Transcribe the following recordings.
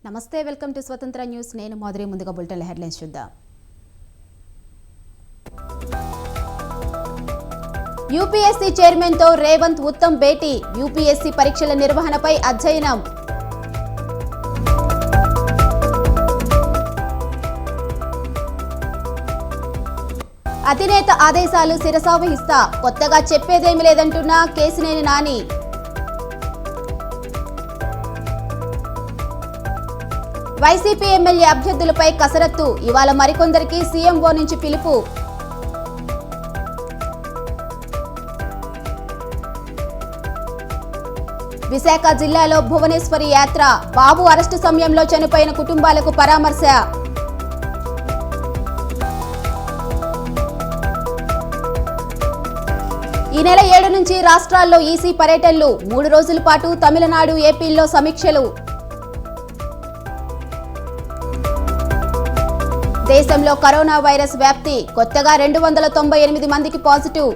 నమస్తే, welcome to స్వతంత్ర news. నేను మాధురి. ముందుగా బులెటిన్ హెడ్లైన్స్ చూద్దాం. యూపీఎస్సీ చైర్మన్ తో రేవంత్ ఉత్తమ్ భేటీ. యూపీఎస్సీ పరీక్షల నిర్వహణపై అధ్యయనం. అధినేత ఆదేశాలు శిరసావహిస్తా, కొత్తగా చెప్పేదేమీ లేదంటున్న కేసినేని నాని. వైసీపీ ఎమ్మెల్యే అభ్యర్థులపై కసరత్తు. ఇవాళ మరికొందరికి సీఎంఓ నుంచి పిలుపు. విశాఖ జిల్లాలో భువనేశ్వరి యాత్ర. బాబు అరెస్టు సమయంలో చనిపోయిన కుటుంబాలకు పరామర్శ. ఈ నెల 7 నుంచి రాష్ట్రాల్లో ఈసీ పర్యటనలు. 3 రోజుల పాటు తమిళనాడు, ఏపీల్లో సమీక్షలు. దేశంలో కరోనా వైరస్ వ్యాప్తి. కొత్తగా 298 మందికి పాజిటివ్.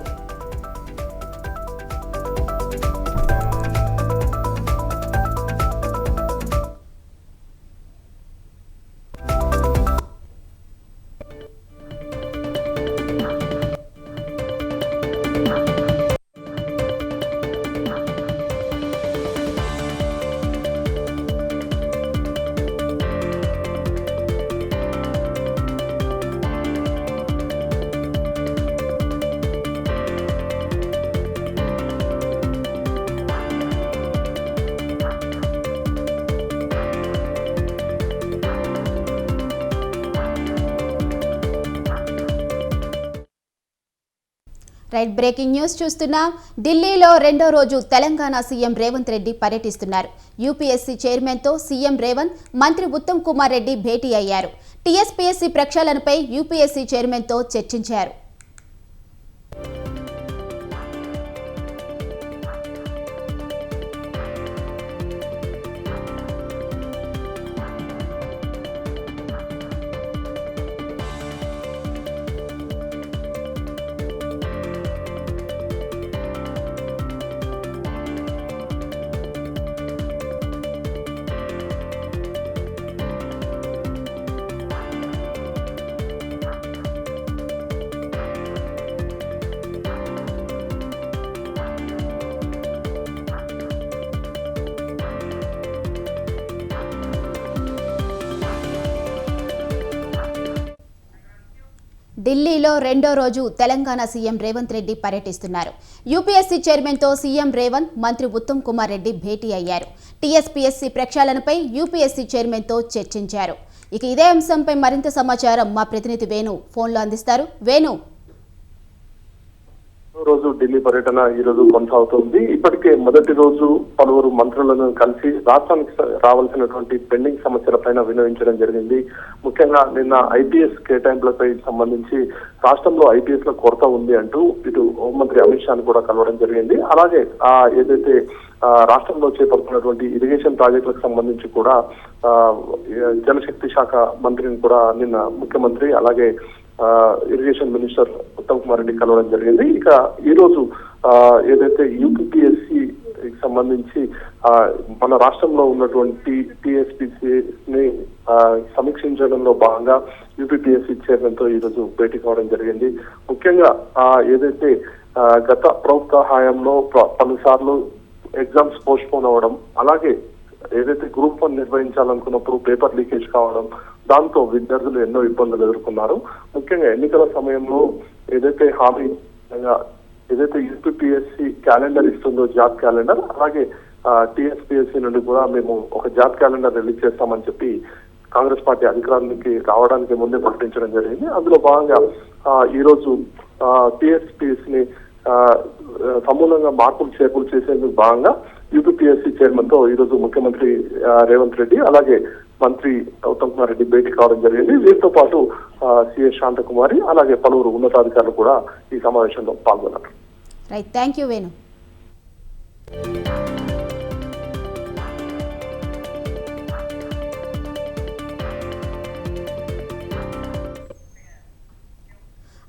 రైట్, బ్రేకింగ్ న్యూస్ చూస్తున్నాం. ఢిల్లీలో 2వ రోజు తెలంగాణ సీఎం రేవంత్ రెడ్డి పర్యటిస్తున్నారు. యూపీఎస్సీ చైర్మన్ తో సీఎం రేవంత్, మంత్రి ఉత్తమ్ కుమార్ రెడ్డి భేటీ అయ్యారు. టీఎస్పీఎస్సీ ప్రక్షాళనపై యూపీఎస్సీ చైర్మన్ తో చర్చించారు. ఢిల్లీలో 2వ రోజు తెలంగాణ సీఎం రేవంత్ రెడ్డి పర్యటిస్తున్నారు. యూపీఎస్సీ చైర్మన్ తో సీఎం రేవంత్, మంత్రి ఉత్తమ్ కుమార్ రెడ్డి భేటీ అయ్యారు. టీఎస్పీఎస్సీ ప్రక్షాళనపై యూపీఎస్సీ చైర్మన్ తో చర్చించారు. ఇక ఇదే అంశంపై మరింత సమాచారం మా ప్రతినిధి వేణు ఫోన్లో అందిస్తారు. వేణు, రోజు ఢిల్లీ పర్యటన ఈ రోజు కొనసాగుతుంది. ఇప్పటికే మొదటి రోజు పలువురు మంత్రులను కలిసి రాష్ట్రానికి రావాల్సినటువంటి పెండింగ్ సమస్యల పైన వినవించడం జరిగింది. ముఖ్యంగా నిన్న ఐపీఎస్ కేటాయింపులపై సంబంధించి రాష్ట్రంలో ఐపీఎస్ లో కొరత ఉంది అంటూ ఇటు హోంమంత్రి అమిత్ షాను కూడా కలవడం జరిగింది. అలాగే ఏదైతే రాష్ట్రంలో చేపడుతున్నటువంటి ఇరిగేషన్ ప్రాజెక్టులకు సంబంధించి కూడా జలశక్తి శాఖ మంత్రిని కూడా నిన్న ముఖ్యమంత్రి అలాగే ఇరిగేషన్ మినిస్టర్ ఉత్తమ్ కుమార్ రెడ్డి కలవడం జరిగింది. ఇక ఈ రోజు ఏదైతే యూపీఎస్సీ సంబంధించి మన రాష్ట్రంలో ఉన్నటువంటి టీఎస్పీసీని సమీక్షించడంలో భాగంగా యూపీఎస్సీ చైర్మన్ తో ఈ రోజు భేటీ కావడం జరిగింది. ముఖ్యంగా ఏదైతే గత ప్రభుత్వ హయాంలో పలుసార్లు ఎగ్జామ్స్ పోస్ట్ పోన్ అవ్వడం, అలాగే ఏదైతే గ్రూప్ 1 నిర్వహించాలనుకున్నప్పుడు పేపర్ లీకేజ్ కావడం, దాంతో విద్యార్థులు ఎన్నో ఇబ్బందులు ఎదుర్కొన్నారు. ముఖ్యంగా ఎన్నికల సమయంలో ఏదైతే హామీ ఏదైతే యూపీఎస్సీ క్యాలెండర్ ఇస్తుందో, జాబ్ క్యాలెండర్, అలాగే టీఎస్పీఎస్సీ నుండి కూడా మేము ఒక జాబ్ క్యాలెండర్ రిలీజ్ చేస్తామని చెప్పి కాంగ్రెస్ పార్టీ అధికారానికి రావడానికి ముందే ప్రకటించడం జరిగింది. అందులో భాగంగా ఈ రోజు టీఎస్పీఎస్సీని సమూలంగా మార్పులు చేర్పులు చేసేందుకు భాగంగా యూపీఎస్సీ చైర్మన్ తో ఈ రోజు ముఖ్యమంత్రి రేవంత్ రెడ్డి అలాగే మంత్రి ఉత్తమ్ కుమార్ రెడ్డి భేటీ కావడం జరిగింది. వీరితో పాటు సిఎస్ శాంతకుమారి అలాగే పలువురు ఉన్నతాధికారులు కూడా ఈ సమావేశంలో పాల్గొన్నారు. Right, thank you Venu.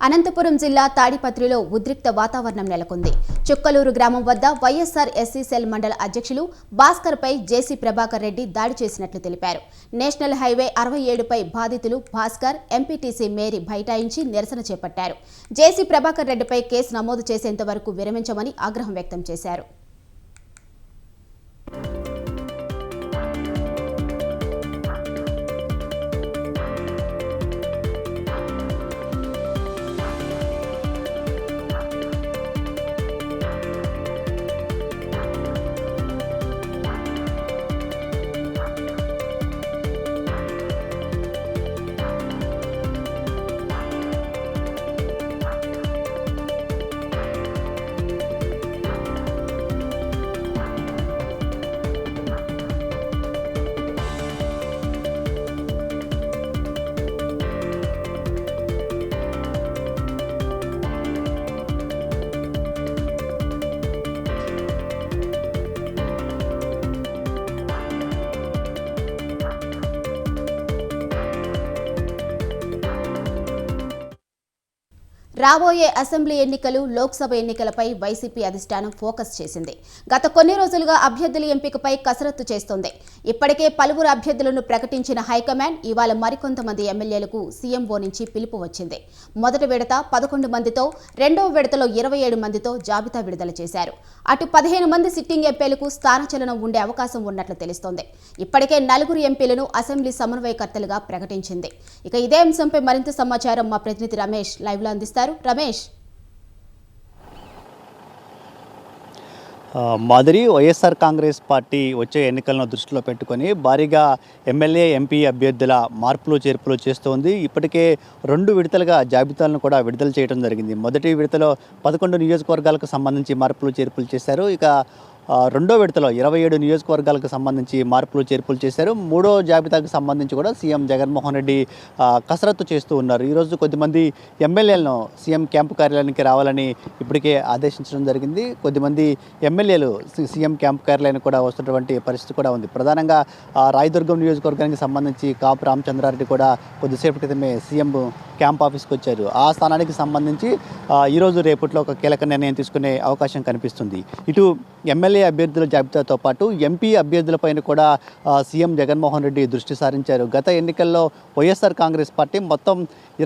Anantapuram జిల్లా తాడిపత్రిలో ఉద్రిక్త వాతావరణం నెలకొంది. చుక్కలూరు గ్రామం వద్ద వైఎస్ఆర్ ఎస్సీ సెల్ మండల అధ్యక్షులు భాస్కర్పై జేసీ ప్రభాకర్ రెడ్డి దాడి చేసినట్లు తెలిపారు. నేషనల్ హైవే 67పై బాధితులు భాస్కర్, ఎంపీటీసీ మేరీ బైఠాయించి నిరసన చేపట్టారు. జేసీ ప్రభాకర్ రెడ్డిపై కేసు నమోదు చేసేంత వరకు విరమించమని ఆగ్రహం వ్యక్తం చేశారు. రాబోయే అసెంబ్లీ ఎన్నికలు, లోక్సభ ఎన్నికలపై వైసీపీ అధిష్టానం ఫోకస్ చేసింది. గత కొన్ని రోజులుగా అభ్యర్థుల ఎంపికపై కసరత్తు చేస్తోంది. ఇప్పటికే పలువురు అభ్యర్థులను ప్రకటించిన హైకమాండ్ ఇవాళ మరికొంతమంది ఎమ్మెల్యేలకు సీఎంఓ నుంచి పిలుపు వచ్చింది. మొదటి విడత 11 మందితో, రెండవ విడతలో 27 మందితో జాబితా విడుదల చేశారు. అటు 15 మంది సిట్టింగ్ ఎంపీలకు స్థానచలనం ఉండే అవకాశం ఉన్నట్లు తెలుస్తోంది. ఇప్పటికే 4 ఎంపీలను అసెంబ్లీ సమన్వయకర్తలుగా ప్రకటించింది. ఇక ఇదే అంశంపై మరింత సమాచారం మా ప్రతినిధి రమేష్ లైవ్లో అందిస్తారు. రమేష్, మాదిరి వైఎస్ఆర్ కాంగ్రెస్ పార్టీ వచ్చే ఎన్నికలను దృష్టిలో పెట్టుకొని భారీగా ఎమ్మెల్యే, ఎంపీ అభ్యర్థుల మార్పులు చేర్పులు చేస్తోంది. ఇప్పటికే 2 విడతలుగా జాబితాలను కూడా విడుదల చేయడం జరిగింది. మొదటి విడతలో 11 నియోజకవర్గాలకు సంబంధించి మార్పులు చేర్పులు చేశారు. ఇక రెండో విడతలో 27 నియోజకవర్గాలకు సంబంధించి మార్పులు చేర్పులు చేశారు. మూడో జాబితాకు సంబంధించి కూడా సీఎం జగన్మోహన్ రెడ్డి కసరత్తు చేస్తూ ఉన్నారు. ఈరోజు కొద్దిమంది ఎమ్మెల్యేలను సీఎం క్యాంపు కార్యాలయానికి రావాలని ఇప్పటికే ఆదేశించడం జరిగింది. కొద్దిమంది ఎమ్మెల్యేలు సీఎం క్యాంపు కార్యాలయానికి కూడా వస్తున్నటువంటి పరిస్థితి కూడా ఉంది. ప్రధానంగా రాయదుర్గం నియోజకవర్గానికి సంబంధించి కాపు రామచంద్రారెడ్డి కూడా కొద్దిసేపు క్రితమే సీఎం క్యాంప్ ఆఫీస్కి వచ్చారు. ఆ స్థానానికి సంబంధించి ఈరోజు రేపట్లో ఒక కీలక నిర్ణయం తీసుకునే అవకాశం కనిపిస్తుంది. ఇటు ఎమ్మెల్యే అభ్యర్థుల జాబితాతో పాటు ఎంపీ అభ్యర్థులపైన కూడా సీఎం జగన్మోహన్ రెడ్డి దృష్టి సారించారు. గత ఎన్నికల్లో వైఎస్ఆర్ కాంగ్రెస్ పార్టీ మొత్తం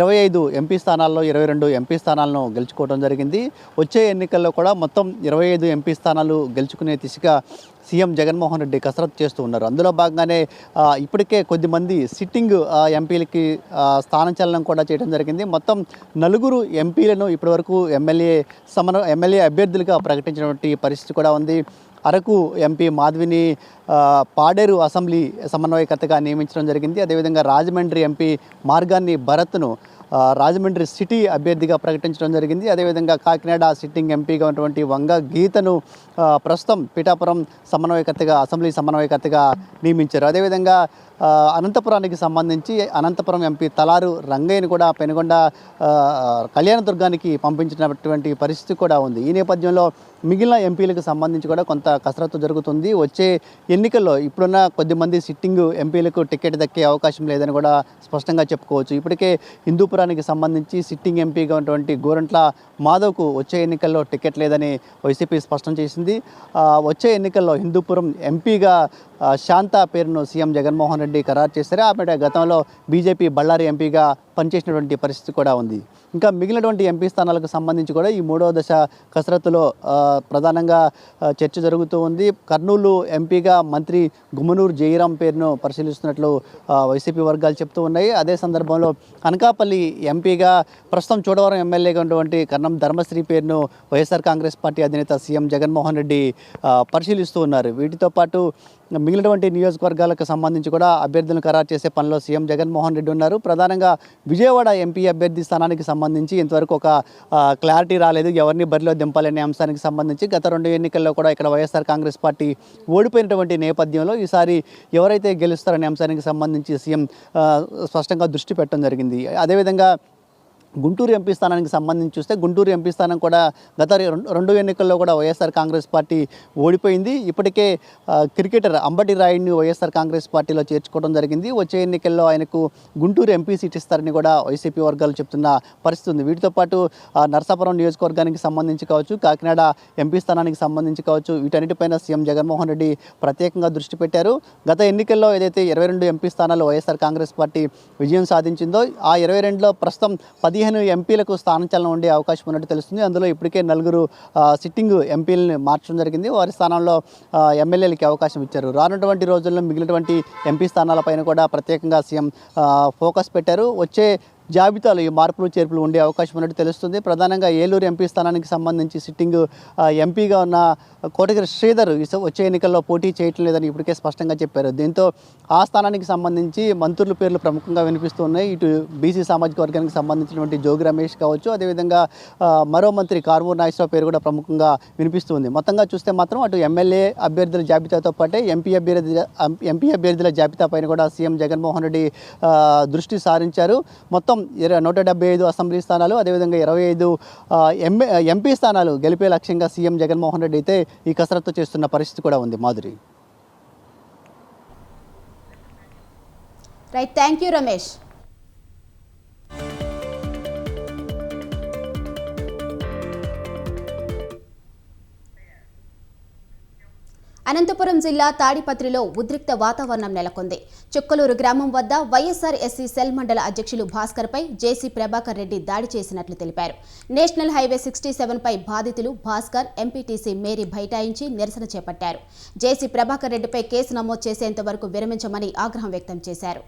25 ఎంపీ స్థానాల్లో 22 ఎంపీ స్థానాలను గెలుచుకోవడం జరిగింది. వచ్చే ఎన్నికల్లో కూడా మొత్తం 25 ఎంపీ స్థానాలు గెలుచుకునే దిశగా సీఎం జగన్మోహన్ రెడ్డి కసరత్తు చేస్తూ ఉన్నారు. అందులో భాగంగానే ఇప్పటికే కొద్దిమంది సిట్టింగ్ ఎంపీలకి స్థానచలనం కూడా చేయడం జరిగింది. మొత్తం 4 ఎంపీలను ఇప్పటివరకు ఎమ్మెల్యే అభ్యర్థులుగా ప్రకటించినటువంటి పరిస్థితి కూడా ఉంది. అరకు ఎంపీ మాధవిని పాడేరు అసెంబ్లీ సమన్వయకర్తగా నియమించడం జరిగింది. అదేవిధంగా రాజమండ్రి ఎంపీ మార్గాన్ని భరత్ను రాజమండ్రి సిటీ అభ్యర్థిగా ప్రకటించడం జరిగింది. అదేవిధంగా కాకినాడ సిట్టింగ్ ఎంపీగా ఉన్నటువంటి వంగ గీతను ప్రస్తుతం పిఠాపురం అసెంబ్లీ సమన్వయకర్తగా నియమించారు. అదేవిధంగా అనంతపురానికి సంబంధించి అనంతపురం ఎంపీ తలారు రంగయ్యను కూడా పెనుగొండ కళ్యాణదుర్గానికి పంపించినటువంటి పరిస్థితి కూడా ఉంది. ఈ నేపథ్యంలో మిగిలిన ఎంపీలకు సంబంధించి కూడా కొంత కసరత్తు జరుగుతుంది. వచ్చే ఎన్నికల్లో ఇప్పుడున్న కొద్దిమంది సిట్టింగ్ ఎంపీలకు టికెట్ దక్కే అవకాశం లేదని కూడా స్పష్టంగా చెప్పుకోవచ్చు. ఇప్పటికే హిందూపురానికి సంబంధించి సిట్టింగ్ ఎంపీగా ఉన్నటువంటి గోరంట్ల మాధవ్కు వచ్చే ఎన్నికల్లో టికెట్ లేదని వైసీపీ స్పష్టం చేసింది. వచ్చే ఎన్నికల్లో హిందూపురం ఎంపీగా శాంత పేరును సీఎం జగన్మోహన్ రెడ్డి ఖరారు చేశారు. ఆమె గతంలో బీజేపీ బళ్ళారి ఎంపీగా పనిచేసినటువంటి పరిస్థితి కూడా ఉంది. ఇంకా మిగిలినటువంటి ఎంపీ స్థానాలకు సంబంధించి కూడా ఈ 3వ దశ కసరత్తులో ప్రధానంగా చర్చ జరుగుతూ ఉంది. కర్నూలు ఎంపీగా మంత్రి గుమ్మనూరు జయరాం పేరును పరిశీలిస్తున్నట్లు వైసీపీ వర్గాలు చెప్తూ ఉన్నాయి. అదే సందర్భంలో అనకాపల్లి ఎంపీగా ప్రస్తుతం చోడవరం ఎమ్మెల్యేగా ఉన్నటువంటి కర్ణం ధర్మశ్రీ పేరును వైఎస్ఆర్ కాంగ్రెస్ పార్టీ అధినేత సీఎం జగన్మోహన్ రెడ్డి పరిశీలిస్తూ ఉన్నారు. వీటితో పాటు మిగిలినటువంటి నియోజకవర్గాలకు సంబంధించి కూడా అభ్యర్థులను ఖరారు చేసే పనిలో సీఎం జగన్మోహన్ రెడ్డి ఉన్నారు. ప్రధానంగా విజయవాడ ఎంపీ అభ్యర్థి స్థానానికి సంబంధించి ఇంతవరకు ఒక క్లారిటీ రాలేదు. ఎవరిని బరిలో దింపాలనే అంశానికి సంబంధించి గత 2 ఎన్నికల్లో కూడా ఇక్కడ వైఎస్ఆర్ కాంగ్రెస్ పార్టీ ఓడిపోయినటువంటి నేపథ్యంలో ఈసారి ఎవరైతే గెలుస్తారనే అంశానికి సంబంధించి సీఎం స్పష్టంగా దృష్టి పెట్టడం జరిగింది. అదేవిధంగా గుంటూరు ఎంపీ స్థానానికి సంబంధించి చూస్తే గుంటూరు ఎంపీ స్థానం కూడా గత రెండు ఎన్నికల్లో కూడా వైఎస్ఆర్ కాంగ్రెస్ పార్టీ ఓడిపోయింది. ఇప్పటికే క్రికెటర్ అంబటి రాయుడిని వైఎస్ఆర్ కాంగ్రెస్ పార్టీలో చేర్చుకోవడం జరిగింది. వచ్చే ఎన్నికల్లో ఆయనకు గుంటూరు ఎంపీ సీట్ ఇస్తారని కూడా వైసీపీ వర్గాలు చెప్తున్న పరిస్థితి ఉంది. వీటితో పాటు నరసాపురం నియోజకవర్గానికి సంబంధించి కావచ్చు, కాకినాడ ఎంపీ స్థానానికి సంబంధించి కావచ్చు, వీటన్నిటిపైన సీఎం జగన్మోహన్ రెడ్డి ప్రత్యేకంగా దృష్టి పెట్టారు. గత ఎన్నికల్లో ఏదైతే 22 ఎంపీ స్థానాలు వైఎస్ఆర్ కాంగ్రెస్ పార్టీ విజయం సాధించిందో ఆ 22లో ప్రస్తుతం 15 ఎంపీలకు స్థానచలనం ఉండే అవకాశం ఉన్నట్టు తెలుస్తుంది. అందులో ఇప్పటికే 4 సిట్టింగ్ ఎంపీలని మార్చడం జరిగింది. వారి స్థానంలో ఎమ్మెల్యేలకి అవకాశం ఇచ్చారు. రానున్నటువంటి రోజుల్లో మిగిలినటువంటి ఎంపీ స్థానాలపైన కూడా ప్రత్యేకంగా సీఎం ఫోకస్ పెట్టారు. వచ్చే జాబితాలో ఈ మార్పులు చేర్పులు ఉండే అవకాశం ఉన్నట్టు తెలుస్తుంది. ప్రధానంగా ఏలూరు ఎంపీ స్థానానికి సంబంధించి సిట్టింగ్ ఎంపీగా ఉన్న కోటగిరి శ్రీధర్ వచ్చే ఎన్నికల్లో పోటీ చేయటం లేదని ఇప్పటికే స్పష్టంగా చెప్పారు. దీంతో ఆ స్థానానికి సంబంధించి మంత్రుల పేర్లు ప్రముఖంగా వినిపిస్తున్నాయి. ఇటు బీసీ సామాజిక వర్గానికి సంబంధించినటువంటి జోగి రమేష్ కావచ్చు, అదేవిధంగా మరో మంత్రి కారుమూరి నాగేశ్వరరావు పేరు కూడా ప్రముఖంగా వినిపిస్తుంది. మొత్తంగా చూస్తే మాత్రం అటు ఎమ్మెల్యే అభ్యర్థుల జాబితాతో పాటే ఎంపీ అభ్యర్థుల జాబితా పైన కూడా సీఎం జగన్మోహన్ రెడ్డి దృష్టి సారించారు. మొత్తం 175 అసెంబ్లీ స్థానాలు, అదేవిధంగా 25 ఎంపీ స్థానాలు గెలిపే లక్ష్యంగా సీఎం జగన్మోహన్ రెడ్డి అయితే ఈ కసరత్తు చేస్తున్న పరిస్థితి కూడా ఉంది. Madhuri. Right, thank you Ramesh. Anantapuram జిల్లా తాడిపత్రిలో ఉద్రిక్త వాతావరణం నెలకొంది. చుక్కలూరు గ్రామం వద్ద వైఎస్ఆర్ ఎస్సీ సెల్ మండల అధ్యక్షులు భాస్కర్పై జేసీ ప్రభాకర్ రెడ్డి దాడి చేసినట్లు తెలిపారు. నేషనల్ హైవే 67పై బాధితులు భాస్కర్, ఎంపీటీసీ మేరీ బైఠాయించి నిరసన చేపట్టారు. జేసీ ప్రభాకర్ రెడ్డిపై కేసు నమోదు చేసేంత వరకు విరమించమని ఆగ్రహం వ్యక్తం చేశారు.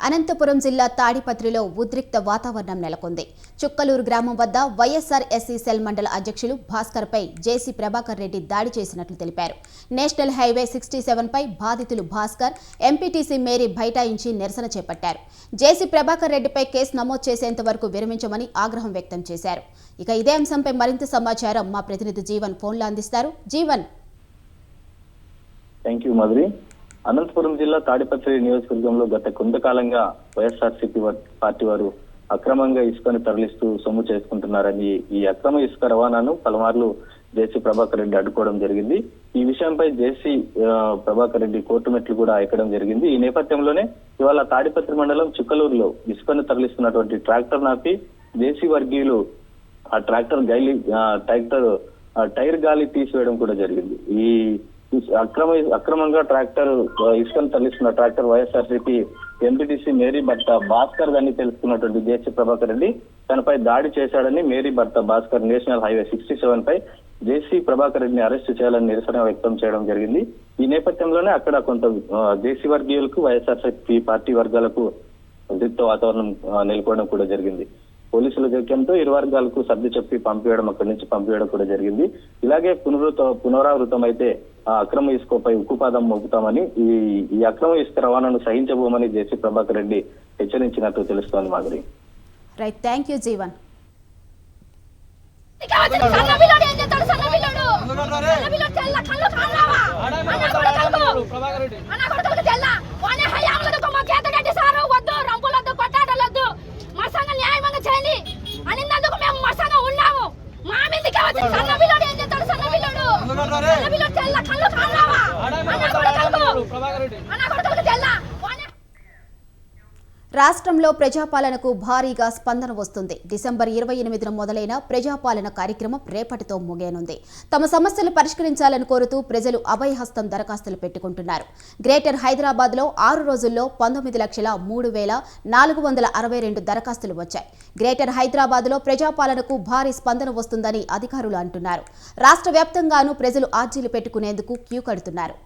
అనంతపురం జిల్లా తాడిపత్రిలో ఉద్రిక్త వాతావరణం నెలకొంది. చుక్కలూరు గ్రామం వద్ద వైఎస్ఆర్ ఎస్సీ సెల్ మండల అధ్యక్షులు భాస్కర్పై జేసీ ప్రభాకర్ రెడ్డి దాడి చేసినట్లు తెలిపారు. నేషనల్ హైవే 67పై బాధితులు భాస్కర్, ఎంపీటీసీ మేరీ బైఠాయించి నిరసన చేపట్టారు. జేసీ ప్రభాకర్ రెడ్డిపై కేసు నమోదు చేసేంత వరకు విరమించమని ఆగ్రహం వ్యక్తం చేశారు. ఇక ఇదే అంశంపై మరింత సమాచారం మా ప్రతినిధి జీవన్ ఫోన్లో అందిస్తారు. జీవన్. Thank you Madhuri. అనంతపురం జిల్లా తాడిపత్రి నియోజకవర్గంలో గత కొంతకాలంగా వైఎస్ఆర్సీపీ పార్టీ వారు అక్రమంగా ఇసుకను తరలిస్తూ సొమ్ము చేసుకుంటున్నారని ఈ అక్రమ ఇసుక రవాణాను పలుమార్లు జేసీ ప్రభాకర్ రెడ్డి అడ్డుకోవడం జరిగింది. ఈ విషయంపై జేసీ ప్రభాకర్ రెడ్డి కోర్టు మెట్లు కూడా ఎక్కడం జరిగింది. ఈ నేపథ్యంలోనే ఇవాళ తాడిపత్రి మండలం చుక్కలూరులో ఇసుకను తరలిస్తున్నటువంటి ట్రాక్టర్ నాపి జేసీ వర్గీయులు ఆ ట్రాక్టర్ టైర్ గాలి తీసివేయడం కూడా జరిగింది. ఈ అక్రమంగా ట్రాక్టర్ ఇసుకను తరలిస్తున్న ట్రాక్టర్ వైఎస్ఆర్సీపీ ఎంపీటీసీ మేరీ భర్త భాస్కర్ అని తెలుసుకున్నటువంటి జేసీ ప్రభాకర్ రెడ్డి తనపై దాడి చేశాడని మేరీ భర్త భాస్కర్ నేషనల్ హైవే 67పై జేసీ ప్రభాకర్ రెడ్డిని అరెస్టు చేయాలని నిరసన వ్యక్తం చేయడం జరిగింది. ఈ నేపథ్యంలోనే అక్కడ కొంత జేసీ వర్గీయులకు వైఎస్ఆర్సీపీ పార్టీ వర్గాలకు ఉద్రిక్త వాతావరణం నెలకొనడం కూడా జరిగింది. పోలీసుల జోక్యంతో ఇరు వర్గాలకు సర్ది చెప్పి అక్కడి నుంచి పంపించడం కూడా జరిగింది. ఇలాగే పునరావృతం అయితే అక్రమ ఇసుకపై ఉక్కుపాదం మోపుతామని ఈ అక్రమ ఇసుక రవాణాను సహించబోమని జేసీ ప్రభాకర్ రెడ్డి హెచ్చరించినట్టు తెలుస్తోంది. Madhuri. Right, thank you Jeevan. రాష్ట్రంలో ప్రజాపాలనకు భారీగా స్పందన వస్తుంది. డిసెంబర్ 28న మొదలైన ప్రజాపాలన కార్యక్రమం రేపటితో ముగియనుంది. తమ సమస్యలు పరిష్కరించాలని కోరుతూ ప్రజలు అభయహస్తం దరఖాస్తులు పెట్టుకుంటున్నారు. గ్రేటర్ హైదరాబాద్లో 6 రోజుల్లో 19,03,462 దరఖాస్తులు వచ్చాయి. గ్రేటర్ హైదరాబాద్లో ప్రజాపాలనకు భారీ స్పందన వస్తుందని అధికారులు అంటున్నారు. రాష్ట్ర వ్యాప్తంగానూ ప్రజలు ఆర్జీలు పెట్టుకునేందుకు క్యూ కడుతున్నారు.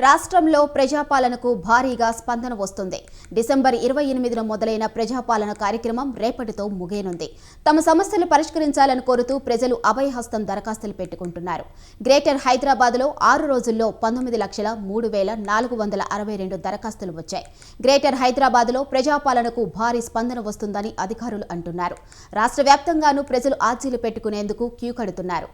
రాష్ట్రంలో ప్రజాపాలనకు భారీగా స్పందన వస్తుంది. డిసెంబర్ 28న మొదలైన ప్రజాపాలన కార్యక్రమం రేపటితో ముగియనుంది. తమ సమస్యలు పరిష్కరించాలని కోరుతూ ప్రజలు అభయహస్తం దరఖాస్తులు పెట్టుకుంటున్నారు. గ్రేటర్ హైదరాబాద్లో 6 రోజుల్లో 19,03,462 దరఖాస్తులు వచ్చాయి. గ్రేటర్ హైదరాబాద్లో ప్రజాపాలనకు భారీ స్పందన వస్తుందని అధికారులు అంటున్నారు. రాష్ట్ర వ్యాప్తంగానూ ప్రజలు ఆర్జీలు పెట్టుకునేందుకు క్యూ కడుతున్నారు.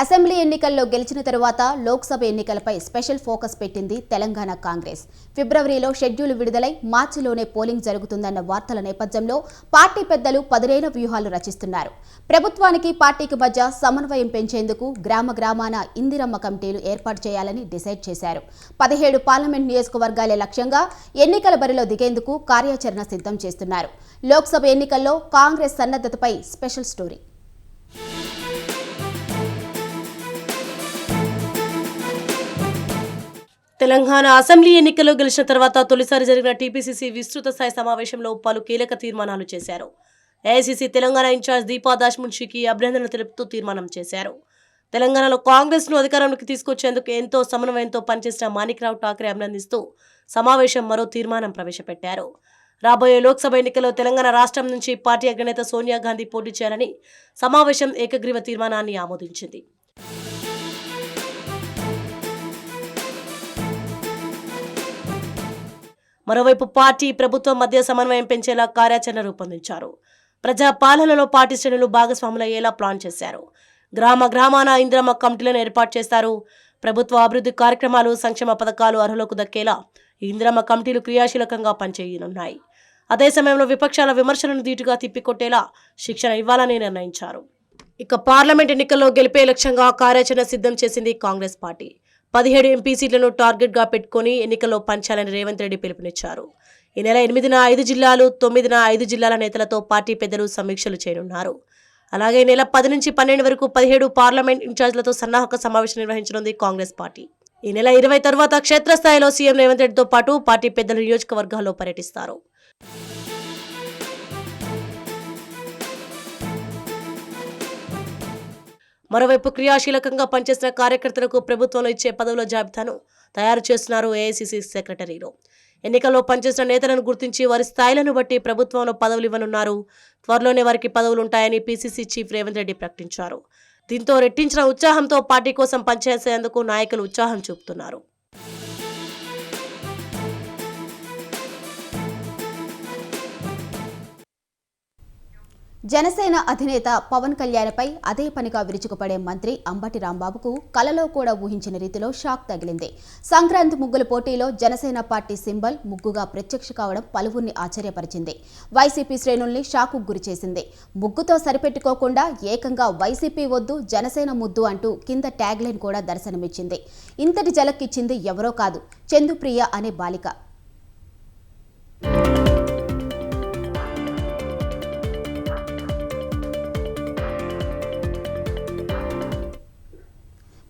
అసెంబ్లీ ఎన్నికల్లో గెలిచిన తరువాత లోక్సభ ఎన్నికలపై స్పెషల్ ఫోకస్ పెట్టింది తెలంగాణ కాంగ్రెస్. ఫిబ్రవరిలో షెడ్యూల్ విడుదలై మార్చిలోనే పోలింగ్ జరుగుతుందన్న వార్తల నేపథ్యంలో పార్టీ పెద్దలు పదునైన వ్యూహాలు రచిస్తున్నారు. ప్రభుత్వానికి పార్టీకి మధ్య సమన్వయం పెంచేందుకు గ్రామాన ఇందిరమ్మ కమిటీలు ఏర్పాటు చేయాలని డిసైడ్ చేశారు. 17 పార్లమెంట్ నియోజకవర్గాలే లక్ష్యంగా ఎన్నికల బరిలో దిగేందుకు కార్యాచరణ సిద్ధం చేస్తున్నారు. లోక్సభ ఎన్నికల్లో కాంగ్రెస్ సన్నద్ధతపై స్పెషల్ స్టోరీ. తెలంగాణ అసెంబ్లీ ఎన్నికల్లో గెలిచిన తర్వాత తొలిసారి జరిగిన టీపీసీసీ విస్తృత స్థాయి సమావేశంలో పలు కీలక తీర్మానాలు చేశారు. ఏఐసీసీ తెలంగాణ ఇన్ఛార్జ్ దీపా దాస్ మున్షికి అభినందనలు తెలుపుతూ తీర్మానం చేశారు. తెలంగాణలో కాంగ్రెస్ను అధికారంలోకి తీసుకొచ్చేందుకు ఎంతో సమన్వయంతో పనిచేసిన మాణిక్రావు ఠాక్రే అభినందిస్తూ సమావేశం మరో తీర్మానం ప్రవేశపెట్టారు. రాబోయే లోక్సభ ఎన్నికల్లో తెలంగాణ రాష్ట్రం నుంచి పార్టీ అగ్రనేత సోనియా గాంధీ పోటీ చేయాలని సమావేశం ఏకగ్రీవ తీర్మానాన్ని ఆమోదించింది. మరోవైపు పార్టీ ప్రభుత్వం మధ్య సమన్వయం పెంచేలా కార్యాచరణ రూపొందించారు. ప్రజా పాలనలో పార్టీ శ్రేణులు భాగస్వాములయ్యేలా ప్లాన్ చేశారు. గ్రామాన ఇందిరమ్మ కమిటీలను ఏర్పాటు చేస్తారు. ప్రభుత్వ అభివృద్ధి కార్యక్రమాలు, సంక్షేమ పథకాలు అర్హులకు దక్కేలా ఈ ఇందిరమ్మ కమిటీలు క్రియాశీలకంగా పనిచేయనున్నాయి. అదే సమయంలో విపక్షాల విమర్శలను ధీటుగా తిప్పికొట్టేలా శిక్షణ ఇవ్వాలని నిర్ణయించారు. ఇక పార్లమెంట్ ఎన్నికల్లో గెలిపే లక్ష్యంగా కార్యాచరణ సిద్ధం చేసింది కాంగ్రెస్ పార్టీ. 17 ఎంపీ సీట్లను టార్గెట్గా పెట్టుకుని ఎన్నికల్లో పంచాలని రేవంత్ రెడ్డి పిలుపునిచ్చారు. ఈ నెల 8న 5 జిల్లాలు, 9న 5 జిల్లాల నేతలతో పార్టీ పెద్దలు సమీక్షలు చేయనున్నారు. అలాగే నెల 10 నుంచి 12 వరకు 17 పార్లమెంట్ ఇన్ఛార్జ్లతో సన్నాహక సమావేశం నిర్వహించనుంది కాంగ్రెస్ పార్టీ. ఈ నెల 20 తర్వాత క్షేత్రస్థాయిలో సీఎం రేవంత్ రెడ్డితో పాటు పార్టీ పెద్దలు నియోజకవర్గాల్లో పర్యటిస్తారు. మరోవైపు క్రియాశీలకంగా పనిచేసిన కార్యకర్తలకు ప్రభుత్వంలో ఇచ్చే పదవుల జాబితాను తయారు చేస్తున్నారు ఏఐసీసీ సెక్రటరీలో. ఎన్నికల్లో పనిచేసిన నేతలను గుర్తించి వారి స్థాయిలను బట్టి ప్రభుత్వంలో పదవులు ఇవ్వనున్నారు. త్వరలోనే వారికి పదవులుంటాయని పీసీసీ చీఫ్ రేవంత్ రెడ్డి ప్రకటించారు. దీంతో రెట్టించిన ఉత్సాహంతో పార్టీ కోసం పనిచేసేందుకు నాయకులు ఉత్సాహం చూపుతున్నారు. జనసేన అధినేత పవన్ కళ్యాణ్పై అదే పనిగా విరుచుకుపడే మంత్రి అంబటి రాంబాబుకు కలలో కూడా ఊహించిన రీతిలో షాక్ తగిలింది. సంక్రాంతి ముగ్గుల పోటీలో జనసేన పార్టీ సింబల్ ముగ్గుగా ప్రత్యక్ష కావడం పలువురిని ఆశ్చర్యపరిచింది. వైసీపీ శ్రేణుల్ని షాకు గురిచేసింది. ముగ్గుతో సరిపెట్టుకోకుండా ఏకంగా వైసీపీ వద్దు జనసేన ముద్దు అంటూ కింద ట్యాగ్ లైన్ కూడా దర్శనమిచ్చింది. ఇంతటి జలక్కిచ్చింది ఎవరో కాదు, చందుప్రియ అనే బాలిక.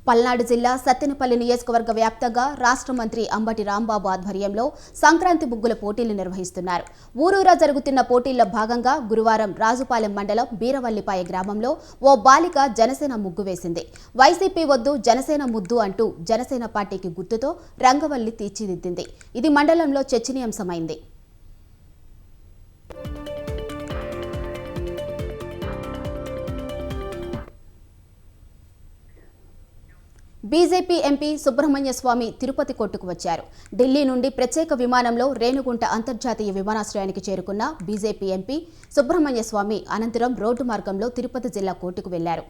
పల్నాడు జిల్లా సత్తెనపల్లి నియోజకవర్గ వ్యాప్తంగా రాష్ట్ర మంత్రి అంబటి రాంబాబు ఆధ్వర్యంలో సంక్రాంతి ముగ్గుల పోటీలు నిర్వహిస్తున్నారు. ఊరూరా జరుగుతున్న పోటీల్లో భాగంగా గురువారం రాజుపాలెం మండలం బీరవల్లిపాయ గ్రామంలో ఓ బాలిక జనసేన ముగ్గు వేసింది. వైసీపీ వద్దు జనసేన ముద్దు అంటూ జనసేన పార్టీకి గుర్తుతో రంగవల్లి తీర్చిదిద్దింది. ఇది మండలంలో చర్చనీయాంశమైంది. బీజేపీ ఎంపీ సుబ్రహ్మణ్య స్వామి తిరుపతి కోర్టుకు వచ్చారు. ఢిల్లీ నుండి ప్రత్యేక విమానంలో రేణుగుంట అంతర్జాతీయ విమానాశ్రయానికి చేరుకున్న బీజేపీ ఎంపీ సుబ్రహ్మణ్య స్వామి అనంతరం రోడ్డు మార్గంలో తిరుపతి జిల్లా కోర్టుకు వెళ్లారు.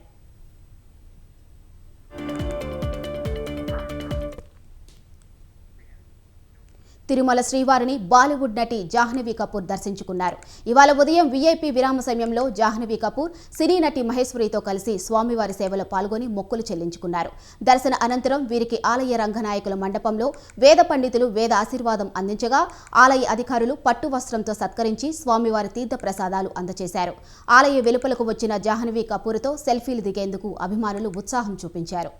తిరుమల శ్రీవారిని బాలీవుడ్ నటి జాహ్నవి కపూర్ దర్శించుకున్నారు. ఇవాళ ఉదయం వీఐపీ విరామ సమయంలో జాహ్నవి కపూర్ సినీ నటి మహేశ్వరితో కలిసి స్వామివారి సేవలో పాల్గొని మొక్కులు చెల్లించుకున్నారు. దర్శన అనంతరం వీరికి ఆలయ రంగనాయకుల మండపంలో వేద పండితులు వేద ఆశీర్వాదం అందించగా ఆలయ అధికారులు పట్టు వస్త్రంతో సత్కరించి స్వామివారి తీర్థ ప్రసాదాలు అందజేశారు. ఆలయ వెలుపలకు వచ్చిన జాహ్నవి కపూర్తో సెల్ఫీలు దిగేందుకు అభిమానులు ఉత్సాహం చూపించారు.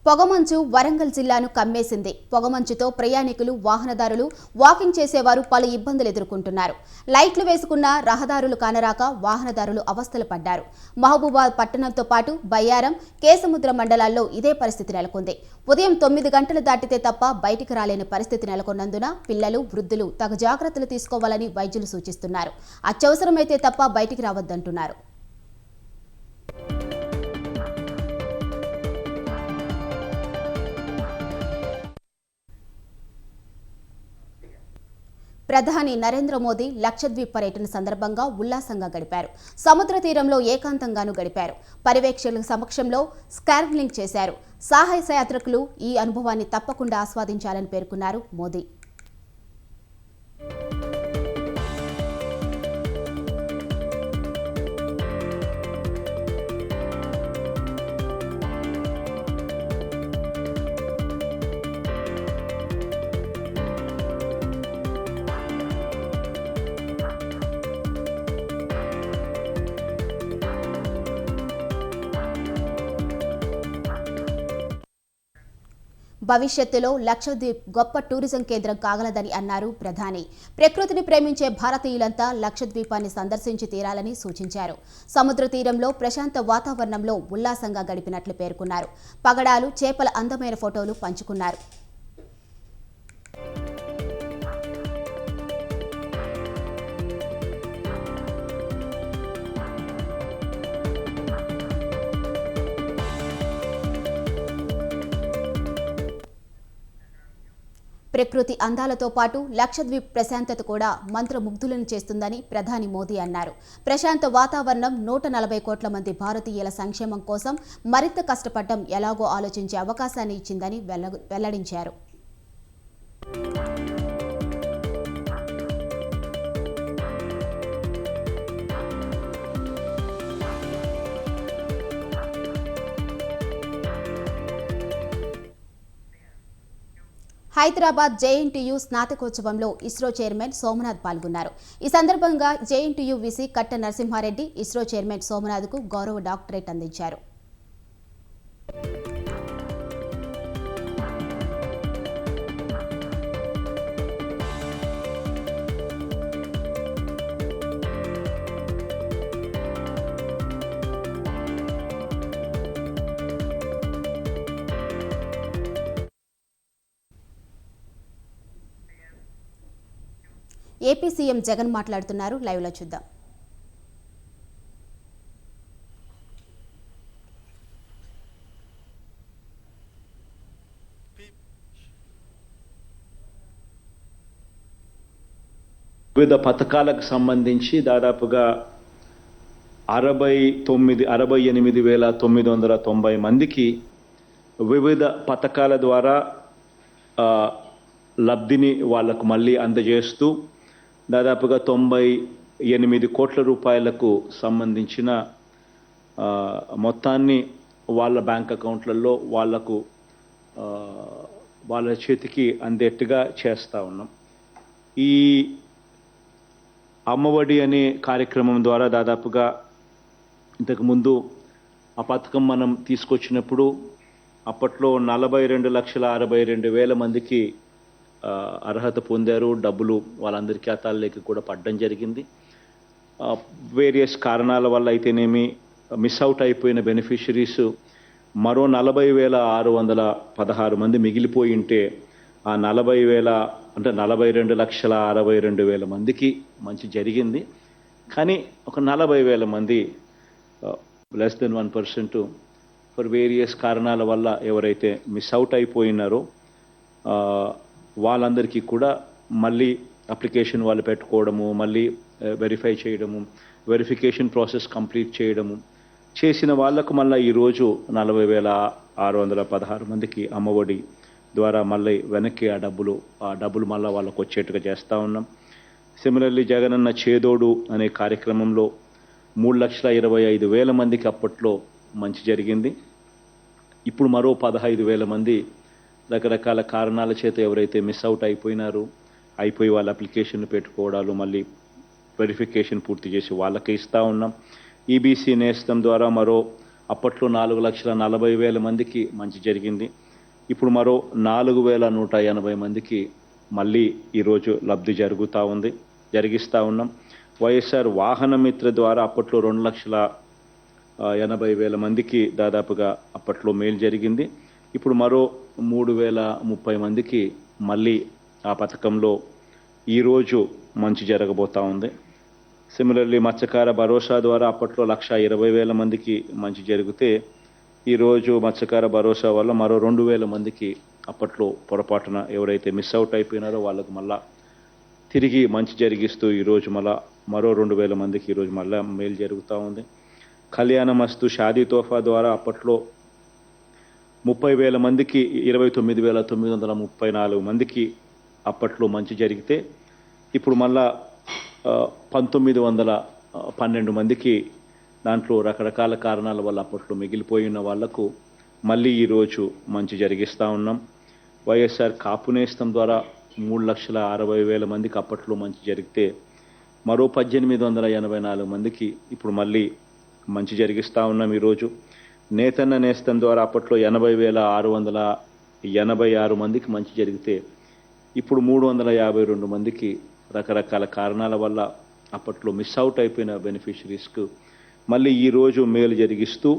పొగమంచు వరంగల్ జిల్లాను కమ్మేసింది. పొగమంచుతో ప్రయాణికులు, వాహనదారులు, వాకింగ్ చేసేవారు పలు ఇబ్బందులు ఎదుర్కొంటున్నారు. లైట్లు వేసుకున్న రహదారులు కానరాక వాహనదారులు అవస్థలు పడ్డారు. మహబూబాబాద్ పట్టణంతో పాటు బయ్యారం, కేసముద్ర మండలాల్లో ఇదే పరిస్థితి నెలకొంది. ఉదయం 9 గంటలు దాటితే తప్ప బయటికి రాలేని పరిస్థితి నెలకొన్నందున పిల్లలు, వృద్ధులు తగు జాగ్రత్తలు తీసుకోవాలని వైద్యులు సూచిస్తున్నారు. అత్యవసరమైతే తప్ప బయటికి రావద్దంటున్నారు. ప్రధాని నరేంద్ర మోదీ లక్షద్వీప్ పర్యటన సందర్భంగా ఉల్లాసంగా గడిపారు. సముద్ర తీరంలో ఏకాంతంగాను గడిపారు. పర్యవేక్షకుల సమక్షంలో స్కార్ఫ్లింగ్ చేశారు. సాహస యాత్రికులు ఈ అనుభవాన్ని తప్పకుండా ఆస్వాదించాలని పేర్కొన్నారు మోదీ. భవిష్యత్తులో లక్షద్వీప్ గొప్ప టూరిజం కేంద్రం కాగలదని అన్నారు ప్రధాని. ప్రకృతిని ప్రేమించే భారతీయులంతా లక్షద్వీపాన్ని సందర్శించి తీరాలని సూచించారు. సముద్ర తీరంలో ప్రశాంత వాతావరణంలో ఉల్లాసంగా గడిపినట్లు పేర్కొన్నారు. పగడాలు, చేపల అందమైన ఫోటోలు పంచుకున్నారు. ప్రకృతి అందాలతో పాటు లక్షద్వీప్ ప్రశాంతత కూడా మంత్రముగ్ధులను చేస్తుందని ప్రధాని మోదీ అన్నారు. ప్రశాంత వాతావరణం 140 కోట్ల మంది భారతీయుల సంక్షేమం కోసం మరింత కష్టపడడం ఎలాగో ఆలోచించే అవకాశాన్ని ఇచ్చిందని వెల్లడించారు. హైదరాబాద్ జేఎన్టీయూ స్నాతకోత్సవంలో ఇస్రో చైర్మన్ సోమనాథ్ పాల్గొన్నారు. ఈ సందర్భంగా జేఎన్టీయూ వీసీ కట్ట నరసింహారెడ్డి ఇస్రో చైర్మన్ సోమనాథ్కు గౌరవ డాక్టరేట్ అందించారు. ఏపీ సీఎం జగన్ మాట్లాడుతున్నారు. లైవ్లో చూద్దాం. వివిధ పథకాలకు సంబంధించి దాదాపుగా 68,990 మందికి వివిధ పథకాల ద్వారా లబ్ధిని వాళ్లకు మళ్ళీ అందజేస్తూ దాదాపుగా 98 కోట్ల రూపాయలకు సంబంధించిన మొత్తాన్ని వాళ్ళ బ్యాంక్ అకౌంట్లలో వాళ్లకు వాళ్ళ చేతికి అందేట్టుగా చేస్తూ ఉన్నాం. ఈ అమ్మఒడి అనే కార్యక్రమం ద్వారా దాదాపుగా ఇంతకుముందు ఆ పథకం మనం తీసుకొచ్చినప్పుడు అప్పట్లో 42,62,000 మందికి అర్హత పొందారు. డబ్బులు వాళ్ళందరి ఖాతాల్లోకి కూడా పడడం జరిగింది. వేరియస్ కారణాల వల్ల అయితేనేమి మిస్ అవుట్ అయిపోయిన బెనిఫిషరీస్ మరో 40,616 మంది మిగిలిపోయి ఉంటే ఆ 42,62,000 మందికి మంచి జరిగింది. కానీ ఒక 40,000 మంది లెస్ దెన్ 1% ఫర్ వేరియస్ కారణాల వల్ల ఎవరైతే మిస్ అవుట్ అయిపోయినారో వాళ్ళందరికీ కూడా మళ్ళీ అప్లికేషన్ వాళ్ళు పెట్టుకోవడము, మళ్ళీ వెరిఫై చేయడము, వెరిఫికేషన్ ప్రాసెస్ కంప్లీట్ చేయడము చేసిన వాళ్లకు మళ్ళీ ఈరోజు 40,616 మందికి అమ్మఒడి ద్వారా మళ్ళీ వెనక్కి ఆ డబ్బులు మళ్ళీ వాళ్ళకు వచ్చేట్టుగా చేస్తూ ఉన్నాం. సిమిలర్లీ జగనన్న చేదోడు అనే కార్యక్రమంలో 3,25,000 మందికి అప్పట్లో మంచి జరిగింది. ఇప్పుడు మరో 15,000 మంది రకరకాల కారణాల చేత ఎవరైతే మిస్ అవుట్ అయిపోయి వాళ్ళ అప్లికేషన్లు పెట్టుకోవడాలు మళ్ళీ వెరిఫికేషన్ పూర్తి చేసి వాళ్ళకి ఇస్తూ ఉన్నాం. ఈబీసీ నేస్తం ద్వారా మరో అప్పట్లో 4,40,000 మందికి మంచి జరిగింది. ఇప్పుడు మరో 4,180 మందికి మళ్ళీ ఈరోజు లబ్ధి జరిగిస్తూ ఉన్నాం. వైఎస్ఆర్ వాహన మిత్ర ద్వారా అప్పట్లో 2,80,000 మందికి దాదాపుగా అప్పట్లో మేలు జరిగింది. ఇప్పుడు మరో 3,030 మందికి మళ్ళీ ఆ పథకంలో ఈరోజు మంచి జరగబోతూ ఉంది. సిమిలర్లీ మత్స్యకార భరోసా ద్వారా అప్పట్లో 1,20,000 మందికి మంచి జరిగితే ఈరోజు మత్స్యకార భరోసా వల్ల మరో 2,000 మందికి అప్పట్లో పొరపాటున ఎవరైతే మిస్ అవుట్ అయిపోయినారో వాళ్ళకు మళ్ళా తిరిగి మంచి జరిగిస్తూ ఈరోజు మరో 2,000 మందికి ఈరోజు మళ్ళా మేలు జరుగుతూ ఉంది. కళ్యాణ మస్తు షాదీ తోఫా ద్వారా అప్పట్లో 30,000 మందికి 29,934 మందికి అప్పట్లో మంచి జరిగితే ఇప్పుడు మళ్ళా 1,912 మందికి దాంట్లో రకరకాల కారణాల వల్ల అప్పట్లో మిగిలిపోయిన వాళ్లకు మళ్ళీ ఈరోజు మంచి జరిగిస్తూ ఉన్నాం. వైఎస్ఆర్ కాపు నేస్తం ద్వారా 3,60,000 మందికి అప్పట్లో మంచి జరిగితే మరో 1,884 మందికి ఇప్పుడు మళ్ళీ మంచి జరిగిస్తూ ఉన్నాం. ఈరోజు నేతన్న నేస్తం ద్వారా అప్పట్లో 80,686 మందికి మంచి జరిగితే ఇప్పుడు 352 మందికి రకరకాల కారణాల వల్ల అప్పట్లో మిస్ అవుట్ అయిపోయిన బెనిఫిషరీస్కు మళ్ళీ ఈరోజు మేలు జరిగిస్తూ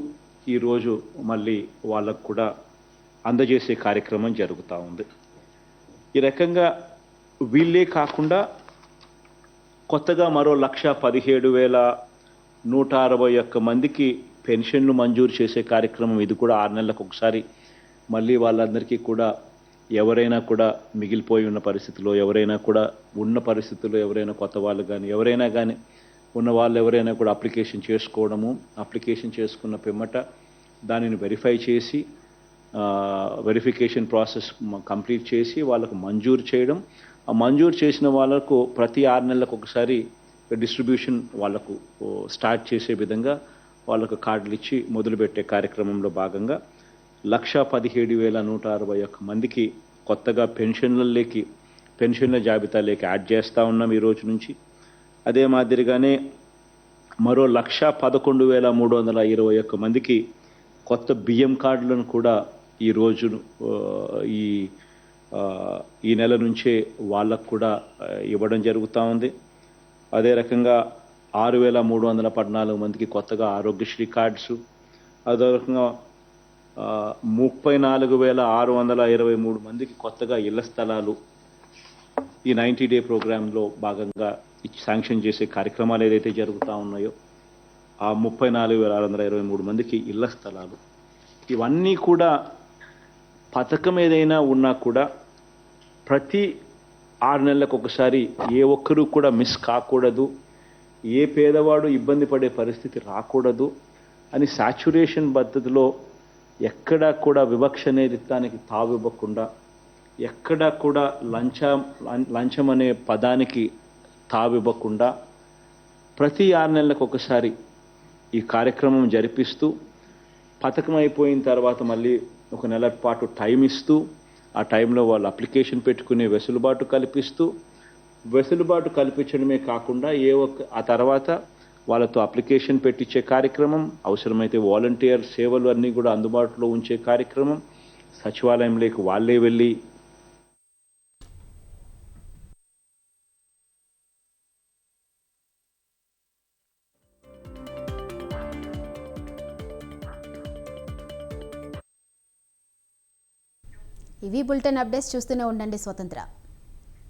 ఈరోజు మళ్ళీ వాళ్ళకు కూడా అందజేసే కార్యక్రమం జరుగుతూ ఉంది. ఈ రకంగా వీళ్ళే కాకుండా కొత్తగా మరో 1,17,161 మందికి పెన్షన్లు మంజూరు చేసే కార్యక్రమం. ఇది కూడా 6 నెలలకు ఒకసారి మళ్ళీ వాళ్ళందరికీ కూడా ఎవరైనా కూడా మిగిలిపోయి ఉన్న పరిస్థితిలో ఎవరైనా కూడా ఉన్న పరిస్థితుల్లో ఎవరైనా కొత్త వాళ్ళు కానీ ఎవరైనా కానీ ఉన్న వాళ్ళు ఎవరైనా కూడా అప్లికేషన్ చేసుకున్న పిమ్మట దానిని వెరిఫై చేసి వెరిఫికేషన్ ప్రాసెస్ కంప్లీట్ చేసి వాళ్ళకు మంజూరు చేయడం. ఆ మంజూరు చేసిన వాళ్ళకు ప్రతి 6 నెలలకు ఒకసారి డిస్ట్రిబ్యూషన్ వాళ్ళకు స్టార్ట్ చేసే విధంగా వాళ్ళకు కార్డులు ఇచ్చి మొదలుపెట్టే కార్యక్రమంలో భాగంగా 1,17,161 మందికి కొత్తగా పెన్షన్ల జాబితాలోకి యాడ్ చేస్తూ ఉన్నాం ఈ రోజు నుంచి. అదే మాదిరిగానే మరో 1,11,321 మందికి కొత్త బియ్యం కార్డులను కూడా ఈరోజు ఈ నెల నుంచే వాళ్ళకు కూడా ఇవ్వడం జరుగుతూ ఉంది. అదే రకంగా 6,314 మందికి కొత్తగా ఆరోగ్యశ్రీ కార్డ్స్, అదే రకంగా 34,623 మందికి కొత్తగా ఇళ్ల స్థలాలు ఈ 90-day ప్రోగ్రాంలో భాగంగా శాంక్షన్ చేసే కార్యక్రమాలు ఏదైతే జరుగుతూ ఉన్నాయో ఆ 34,623 మందికి ఇళ్ల స్థలాలు, ఇవన్నీ కూడా పథకం ఏదైనా ఉన్నా కూడా ప్రతి 6 నెలలకు ఒకసారి ఏ ఒక్కరూ కూడా మిస్ కాకూడదు, ఏ పేదవాడు ఇబ్బంది పడే పరిస్థితి రాకూడదు అని సాచ్యురేషన్ పద్ధతిలో ఎక్కడా కూడా వివక్ష నేరితానికి తావివ్వకుండా, ఎక్కడా కూడా లంచం అనే పదానికి తావివ్వకుండా ప్రతి 6 నెలలకు ఒకసారి ఈ కార్యక్రమం జరిపిస్తూ, పథకం అయిపోయిన తర్వాత మళ్ళీ 1 నెల పాటు టైం ఇస్తూ, ఆ టైంలో వాళ్ళు అప్లికేషన్ పెట్టుకునే వెసులుబాటు కల్పించడమే కాకుండా ఆ తర్వాత వాళ్ళతో అప్లికేషన్ పెట్టించే కార్యక్రమం, అవసరమైతే వాలంటీర్ సేవలు అన్నీ కూడా అందుబాటులో ఉంచే కార్యక్రమం, సచివాలయంలోకి వాళ్ళే వెళ్ళి ఇవి బులెటిన్ అప్డేట్స్. చూస్తూనే ఉండండి స్వతంత్ర.